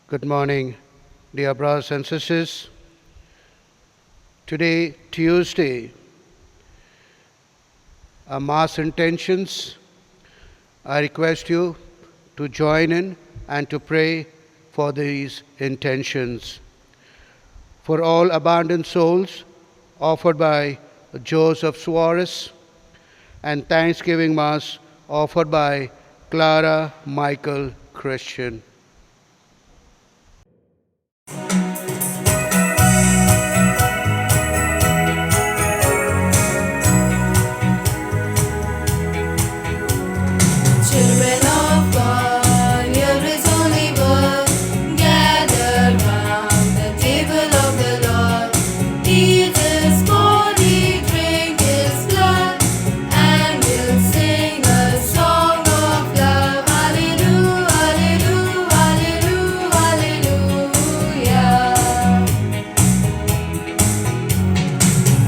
Good morning, dear brothers and sisters. Today, Tuesday, are Mass intentions. I request you to join in and to pray for these intentions. For all abandoned souls offered by Joseph Suarez, and Thanksgiving Mass offered by Clara Michael Christian. Children of God, here is only one. Gather round the table of the Lord. Eat His body, drink His blood, and we'll sing a song of love. Hallelujah, hallelujah, hallelujah, hallelujah.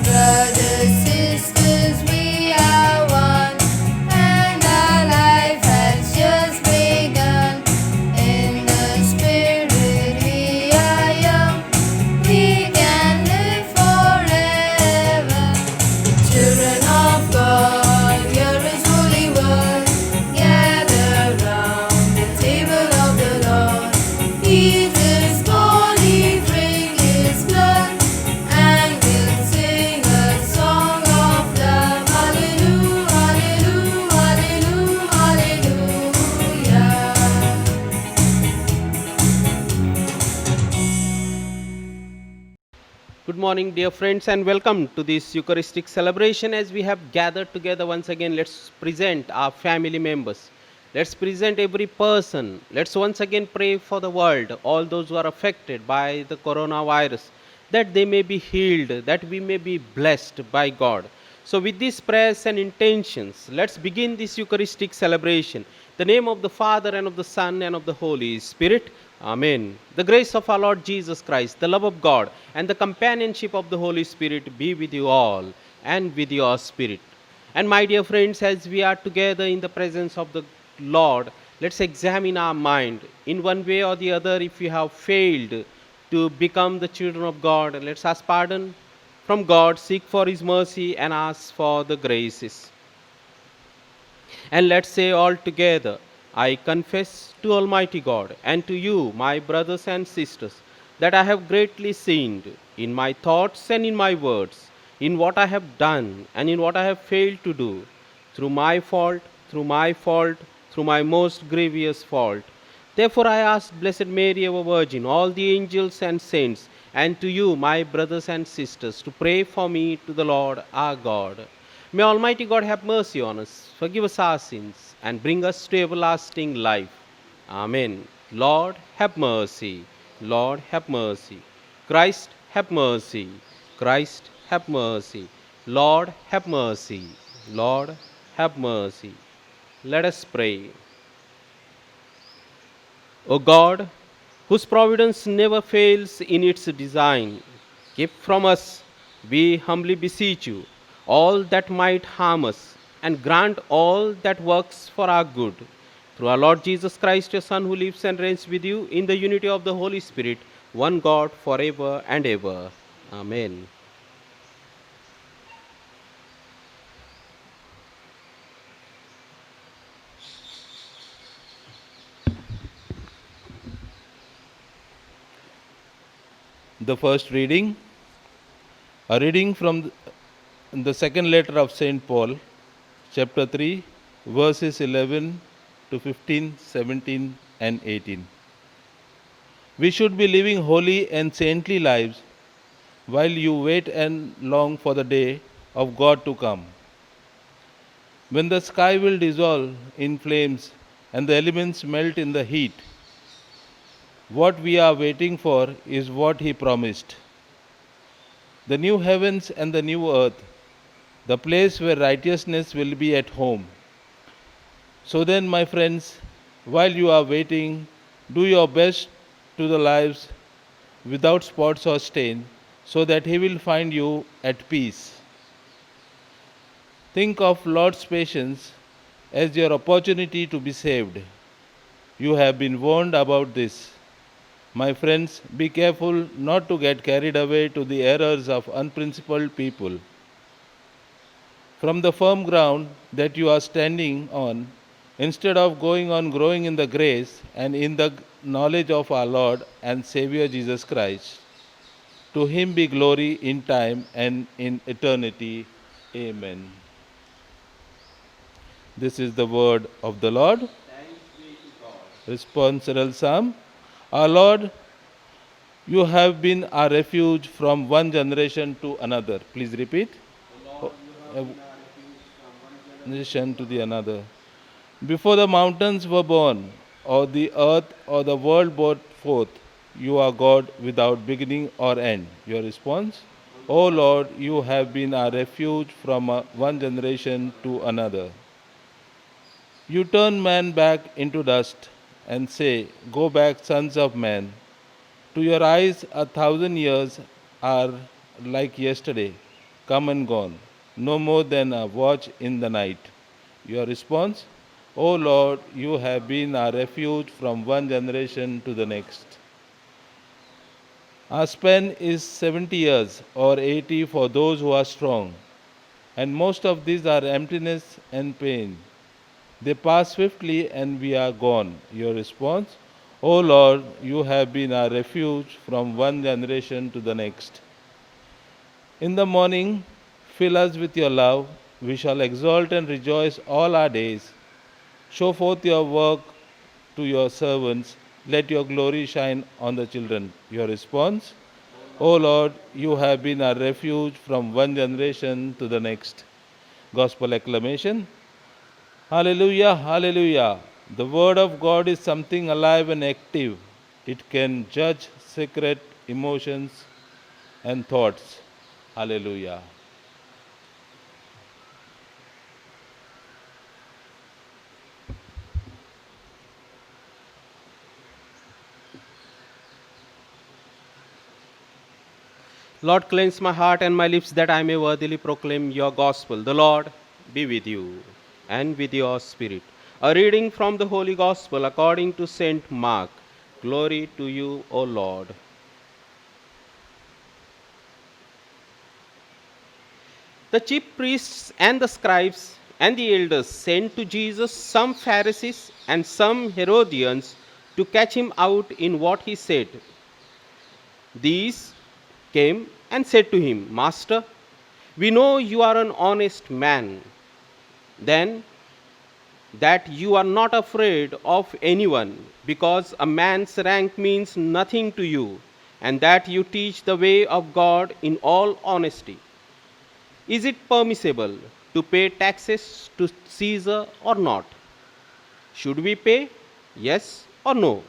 Brothers, sisters, we are one, and our life has just begun. In the Spirit, we are young. We can live forever. Children of God, here is Holy Word. Gather round the table of the Lord. Eat His body, drink His blood, and we'll sing a song of love. Hallelujah, hallelujah, hallelujah, hallelujah. Good morning, dear friends, and welcome to this Eucharistic celebration. As we have gathered together once again, let's present our family members. Let's present every person. Let's once again pray for the world, all those who are affected by the coronavirus, that they may be healed, that we may be blessed by God. So, with these prayers and intentions, let's begin this Eucharistic celebration. The name of the Father, and of the Son, and of the Holy Spirit. Amen. The grace of our Lord Jesus Christ, the love of God, and the companionship of the Holy Spirit be with you all and with your spirit. And my dear friends, as we are together in the presence of the Lord, let's examine our mind in one way or the other. If we have failed to become the children of God, let's ask pardon from God, seek for His mercy, and ask for the graces. And let's say all together, I confess to Almighty God and to you, my brothers and sisters, that I have greatly sinned in my thoughts and in my words, in what I have done and in what I have failed to do, through my fault, through my fault, through my most grievous fault. Therefore, I ask Blessed Mary, our Virgin, all the angels and saints, and to you, my brothers and sisters, to pray for me to the Lord our God. May Almighty God have mercy on us, forgive us our sins, and bring us to everlasting life. Amen. Lord, have mercy. Lord, have mercy. Christ, have mercy. Christ, have mercy. Lord, have mercy. Lord, have mercy. Let us pray. O God, whose providence never fails in its design, keep from us, we humbly beseech you, all that might harm us, and grant all that works for our good. Through our Lord Jesus Christ, your Son, who lives and reigns with you in the unity of the Holy Spirit, one God, forever and ever. Amen. The first reading, a reading from the second letter of St. Paul, chapter 3, verses 11 to 15, 17, and 18. We should be living holy and saintly lives while you wait and long for the day of God to come, when the sky will dissolve in flames and the elements melt in the heat. What we are waiting for is what He promised: the new heavens and the new earth, the place where righteousness will be at home. So then, my friends, while you are waiting, do your best to the lives without spots or stain, so that He will find you at peace. Think of Lord's patience as your opportunity to be saved. You have been warned about this. My friends, be careful not to get carried away to the errors of unprincipled people. From the firm ground that you are standing on, instead of going on growing in the grace and in the knowledge of our Lord and Savior Jesus Christ, to him be glory in time and in eternity. Amen. This is the word of the Lord. Responsorial Psalm. Our Lord, you have been our refuge from one generation to another. Please repeat. Generation to the another. Before the mountains were born, or the earth or the world brought forth, you are God without beginning or end. Your response? O Lord, you have been our refuge from one generation to another. You turn man back into dust and say, go back, sons of man. To your eyes, 1,000 years are like yesterday, come and gone, no more than a watch in the night. Your response? O Lord, you have been our refuge from one generation to the next. Our span is 70 years or 80 for those who are strong, and most of these are emptiness and pain. They pass swiftly and we are gone. Your response? O Lord, you have been our refuge from one generation to the next. In the morning, fill us with your love. We shall exalt and rejoice all our days. Show forth your work to your servants. Let your glory shine on the children. Your response? O Lord, you have been our refuge from one generation to the next. Gospel acclamation. Hallelujah, hallelujah. The word of God is something alive and active. It can judge secret emotions and thoughts. Hallelujah. Lord, cleanse my heart and my lips that I may worthily proclaim your gospel. The Lord be with you and with your spirit. A reading from the Holy Gospel according to Saint Mark. Glory to you, O Lord. The chief priests and the scribes and the elders sent to Jesus some Pharisees and some Herodians to catch him out in what he said. These came and said to him, Master, we know you are an honest man, then that you are not afraid of anyone, because a man's rank means nothing to you, and that you teach the way of God in all honesty. Is it permissible to pay taxes to Caesar or not? Should we pay? Yes or no?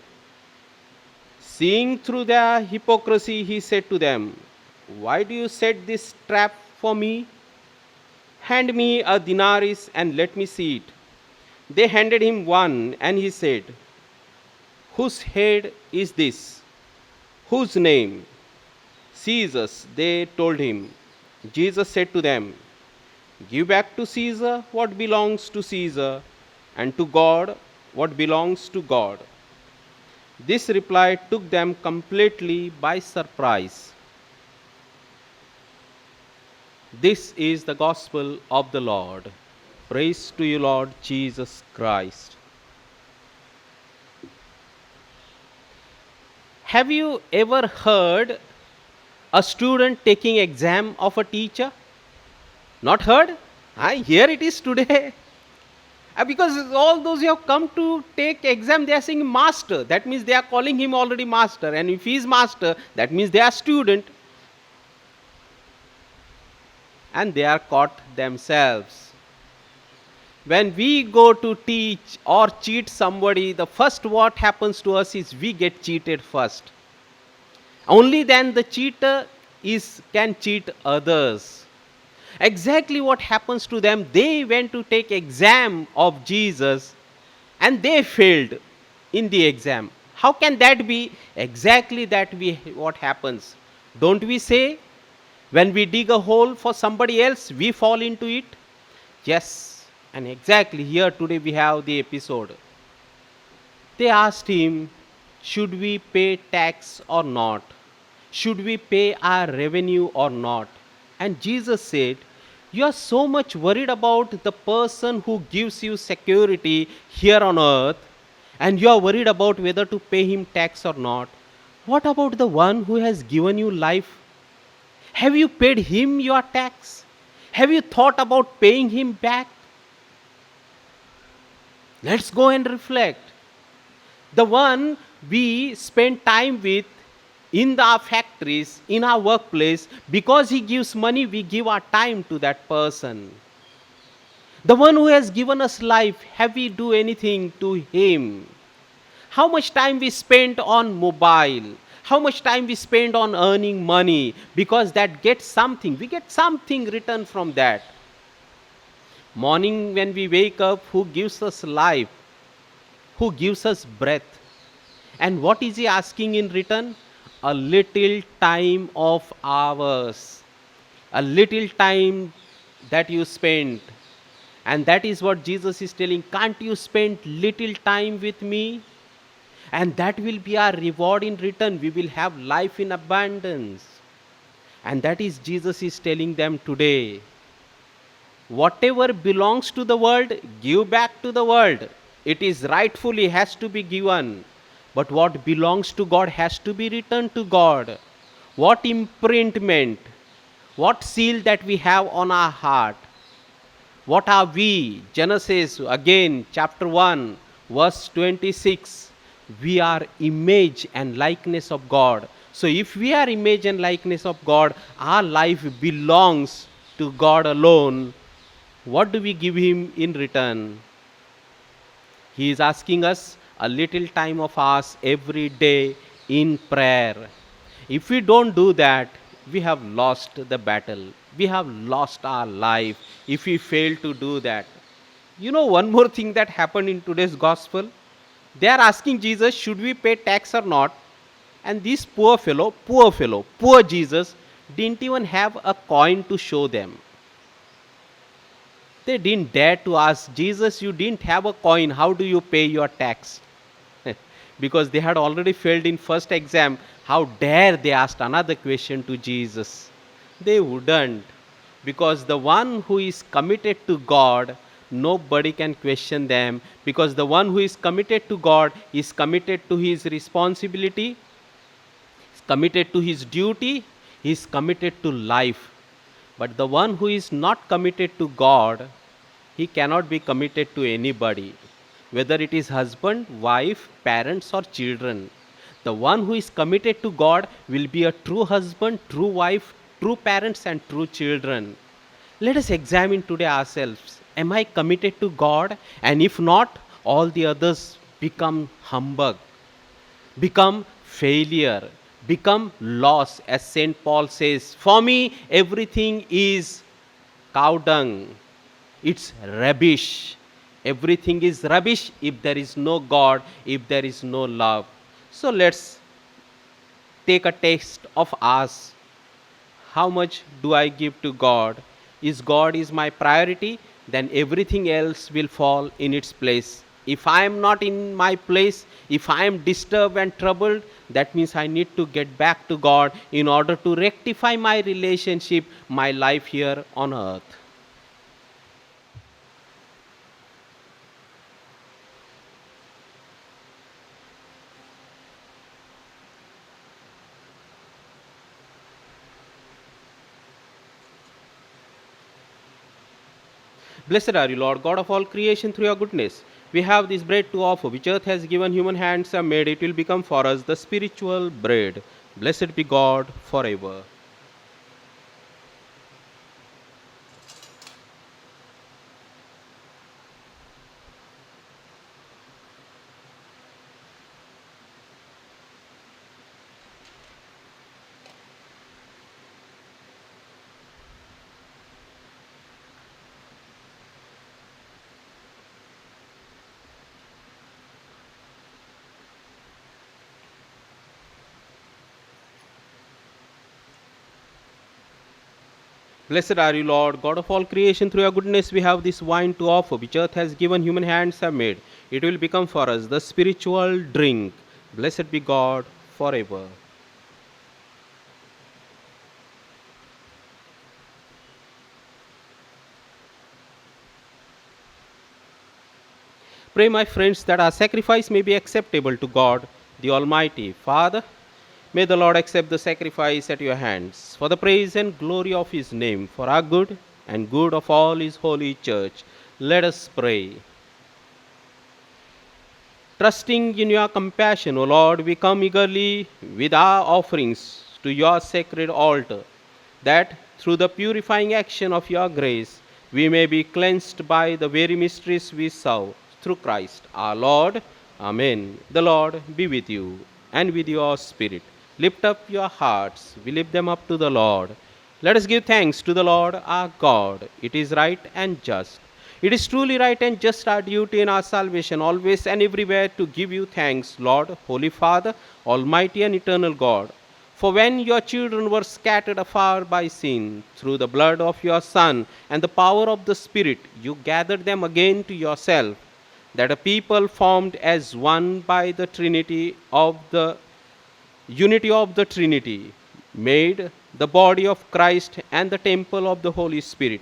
Seeing through their hypocrisy, he said to them, why do you set this trap for me? Hand me a denarius and let me see it. They handed him one, and he said, whose head is this? Whose name? Caesar's, they told him. Jesus said to them, give back to Caesar what belongs to Caesar, and to God what belongs to God. This reply took them completely by surprise. This is the gospel of the Lord. Praise to you, Lord Jesus Christ. Have you ever heard a student taking exam of a teacher? Not heard? Here it is today. Because all those who have come to take exam, they are saying master. That means they are calling him already master. And if he is master, that means they are student. And they are caught themselves. When we go to teach or cheat somebody, the first what happens to us is we get cheated first. Only then the cheater can cheat others. Exactly what happens to them, they went to take exam of Jesus and they failed in the exam. How can that be? Exactly what happens. Don't we say when we dig a hole for somebody else, we fall into it? Yes, and exactly here today we have the episode. They asked him, Should we pay tax or not? Should we pay our revenue or not? And Jesus said, you are so much worried about the person who gives you security here on earth, and you are worried about whether to pay him tax or not. What about the one who has given you life? Have you paid him your tax? Have you thought about paying him back? Let's go and reflect. The one we spend time with in our factories, in our workplace, because he gives money, we give our time to that person. The one who has given us life, have we do anything to him? How much time we spend on mobile? How much time we spend on earning money? Because that gets something. We get something written from that. Morning when we wake up, who gives us life? Who gives us breath? And what is he asking in return? A little time of ours. A little time that you spend. And that is what Jesus is telling. Can't you spend little time with me? And that will be our reward in return. We will have life in abundance. And that is Jesus is telling them today. Whatever belongs to the world, give back to the world. It is rightfully has to be given. But what belongs to God has to be returned to God. What imprintment, what seal that we have on our heart. What are we? Genesis again, chapter 1, verse 26. We are image and likeness of God. So if we are image and likeness of God, our life belongs to God alone. What do we give him in return? He is asking us a little time of us every day in prayer. If we don't do that, we have lost the battle. We have lost our life if we fail to do that. You know, one more thing that happened in today's gospel. They are asking Jesus, should we pay tax or not? And this poor Jesus didn't even have a coin to show them. They didn't dare to ask Jesus, you didn't have a coin, how do you pay your tax? Because they had already failed in first exam. How dare they ask another question to Jesus? They wouldn't. Because the one who is committed to God, nobody can question them. Because the one who is committed to God is committed to his responsibility, is committed to his duty, he is committed to life. But the one who is not committed to God, he cannot be committed to anybody, whether it is husband, wife, parents, or children. The one who is committed to God will be a true husband, true wife, true parents, and true children. Let us examine today ourselves. Am I committed to God? And if not, all the others become humbug, become failure, become loss. As St. Paul says, for me, everything is cow dung. It's rubbish. Everything is rubbish if there is no God, if there is no love. So let's take a taste of us. How much do I give to God? Is God is my priority? Then everything else will fall in its place. If I am not in my place, if I am disturbed and troubled, that means I need to get back to God in order to rectify my relationship, my life here on earth. Blessed are you, Lord God of all creation, through your goodness. We have this bread to offer, which earth has given, human hands have made. It will become for us the spiritual bread. Blessed be God forever. Blessed are you, Lord, God of all creation. Through your goodness, we have this wine to offer, which earth has given, human hands have made. It will become for us the spiritual drink. Blessed be God forever. Pray, my friends, that our sacrifice may be acceptable to God, the Almighty Father. May the Lord accept the sacrifice at your hands for the praise and glory of His name, for our good and good of all His holy church. Let us pray. Trusting in your compassion, O Lord, we come eagerly with our offerings to your sacred altar, that through the purifying action of your grace we may be cleansed by the very mysteries we serve through Christ our Lord. Amen. The Lord be with you and with your spirit. Lift up your hearts. We lift them up to the Lord. Let us give thanks to the Lord our God. It is right and just. It is truly right and just our duty in our salvation, always and everywhere, to give you thanks, Lord, Holy Father, Almighty and eternal God. For when your children were scattered afar by sin, through the blood of your Son and the power of the Spirit, you gathered them again to yourself, that a people formed as one by the Trinity of the unity of the Trinity, made the body of Christ and the temple of the Holy Spirit,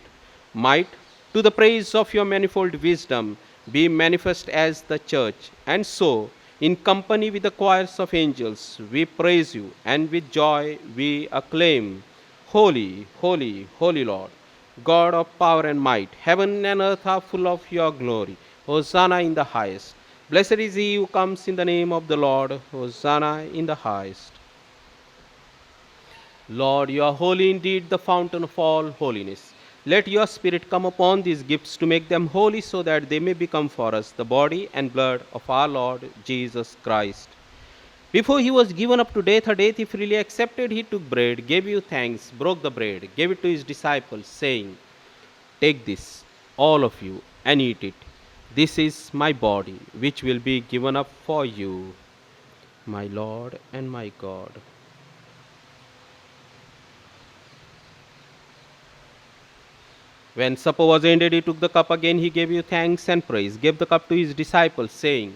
might, to the praise of your manifold wisdom, be manifest as the church. And so, in company with the choirs of angels, we praise you, and with joy we acclaim, Holy, holy, holy Lord, God of power and might. Heaven and earth are full of your glory. Hosanna in the highest. Blessed is he who comes in the name of the Lord. Hosanna in the highest. Lord, you are holy indeed, the fountain of all holiness. Let your Spirit come upon these gifts to make them holy, so that they may become for us the body and blood of our Lord Jesus Christ. Before he was given up to death, a death he freely accepted, he took bread, gave you thanks, broke the bread, gave it to his disciples, saying, "Take this, all of you, and eat it. This is my body, which will be given up for you." My Lord and my God. When supper was ended, he took the cup again, he gave you thanks and praise, gave the cup to his disciples, saying,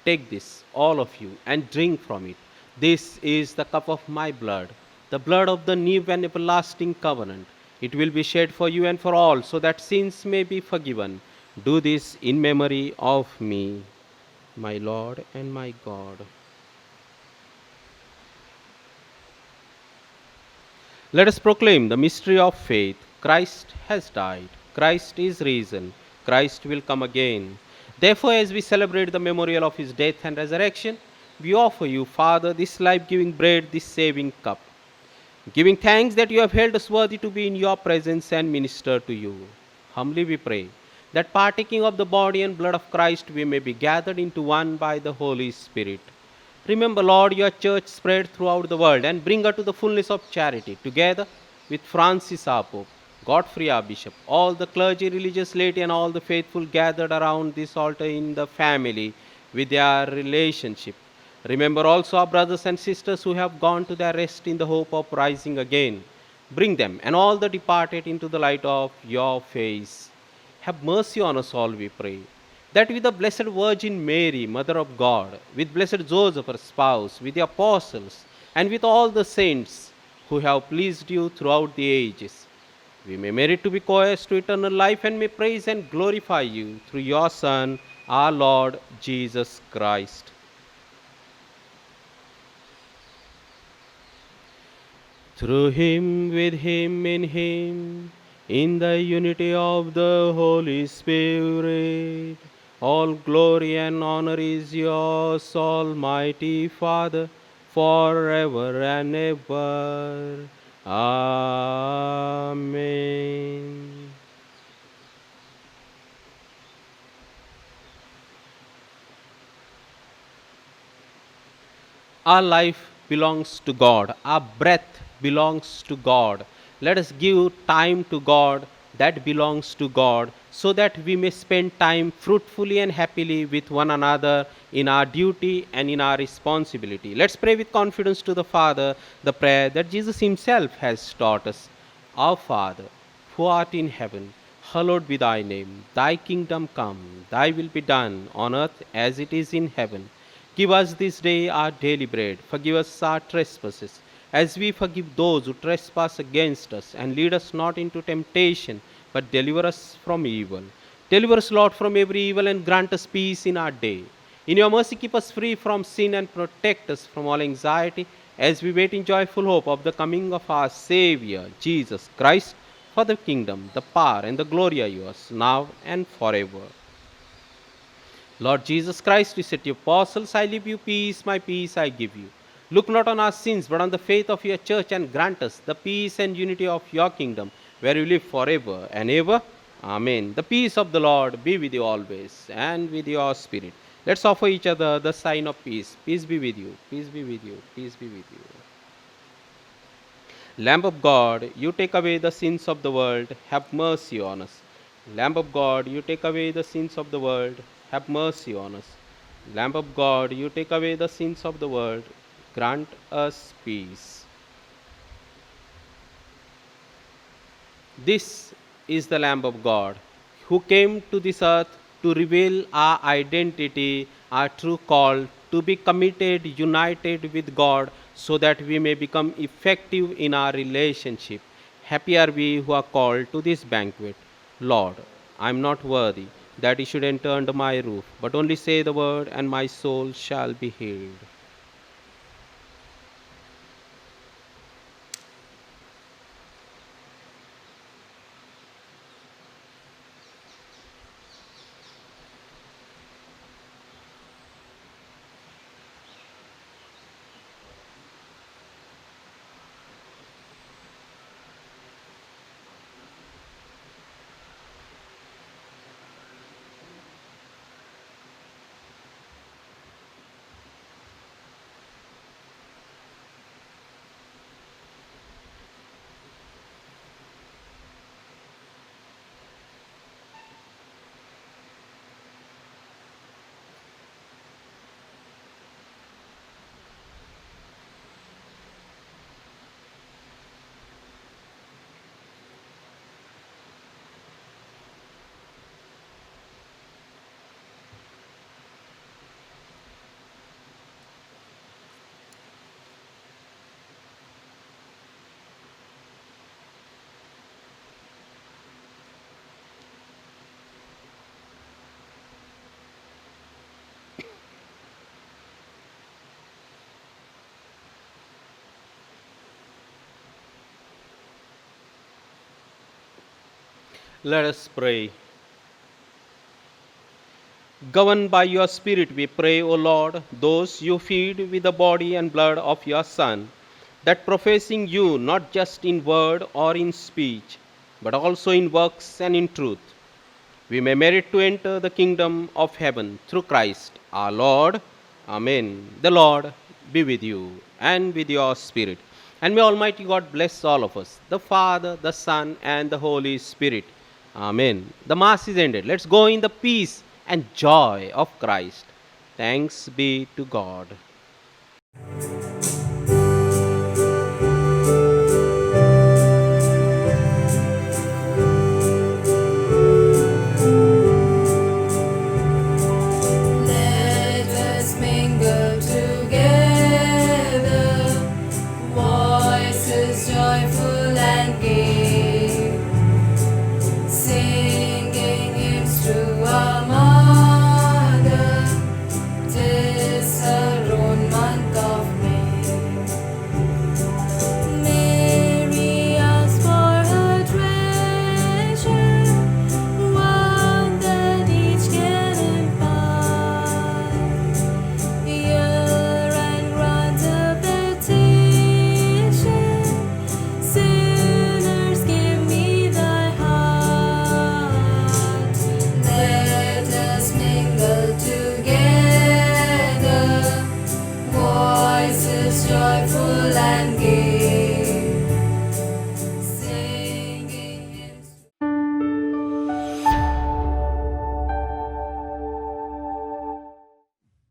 "Take this, all of you, and drink from it. This is the cup of my blood, the blood of the new and everlasting covenant. It will be shed for you and for all, so that sins may be forgiven. Do this in memory of me." My Lord and my God. Let us proclaim the mystery of faith. Christ has died. Christ is risen. Christ will come again. Therefore, as we celebrate the memorial of his death and resurrection, we offer you, Father, this life giving bread, this saving cup, giving thanks that you have held us worthy to be in your presence and minister to you. Humbly we pray that partaking of the body and blood of Christ, we may be gathered into one by the Holy Spirit. Remember, Lord, your church spread throughout the world, and bring her to the fullness of charity, together with Francis our Pope, Godfrey our Bishop, all the clergy, religious laity, and all the faithful gathered around this altar in the family with their relationship. Remember also our brothers and sisters who have gone to their rest in the hope of rising again. Bring them and all the departed into the light of your face. Have mercy on us all, we pray, that with the Blessed Virgin Mary, Mother of God, with Blessed Joseph, her spouse, with the apostles, and with all the saints who have pleased you throughout the ages, we may merit to be co-heirs to eternal life, and may praise and glorify you through your Son, our Lord Jesus Christ. Through him, with him, in the unity of the Holy Spirit, all glory and honor is yours, Almighty Father, forever and ever. Amen. Our life belongs to God. Our breath belongs to God. Let us give time to God that belongs to God, so that we may spend time fruitfully and happily with one another in our duty and in our responsibility. Let's pray with confidence to the Father the prayer that Jesus himself has taught us. Our Father, who art in heaven, hallowed be thy name. Thy kingdom come, thy will be done on earth as it is in heaven. Give us this day our daily bread. Forgive us our trespasses, as we forgive those who trespass against us. And lead us not into temptation, but deliver us from evil. Deliver us, Lord, from every evil, and grant us peace in our day. In your mercy, keep us free from sin and protect us from all anxiety, as we wait in joyful hope of the coming of our Savior, Jesus Christ. For the kingdom, the power, and the glory are yours, now and forever. Lord Jesus Christ, you said to your apostles, I leave you peace, my peace I give you. Look not on our sins, but on the faith of your church, and grant us the peace and unity of your kingdom, where you live forever and ever. Amen. The peace of the Lord be with you always, and with your spirit. Let's offer each other the sign of peace. Peace be with you. Peace be with you. Peace be with you. Lamb of God, you take away the sins of the world, have mercy on us. Lamb of God, you take away the sins of the world, have mercy on us. Lamb of God, you take away the sins of the world, grant us peace. This is the Lamb of God who came to this earth to reveal our identity, our true call, to be committed, united with God, so that we may become effective in our relationship. Happy are we who are called to this banquet. Lord, I am not worthy that you should enter under my roof, but only say the word, and my soul shall be healed. Let us pray. Governed by your Spirit, we pray, O Lord, those you feed with the body and blood of your Son, that professing you not just in word or in speech, but also in works and in truth, we may merit to enter the kingdom of heaven through Christ our Lord. Amen. The Lord be with you and with your spirit. And may Almighty God bless all of us, the Father, the Son, and the Holy Spirit. Amen. The Mass is ended. Let's go in the peace and joy of Christ. Thanks be to God.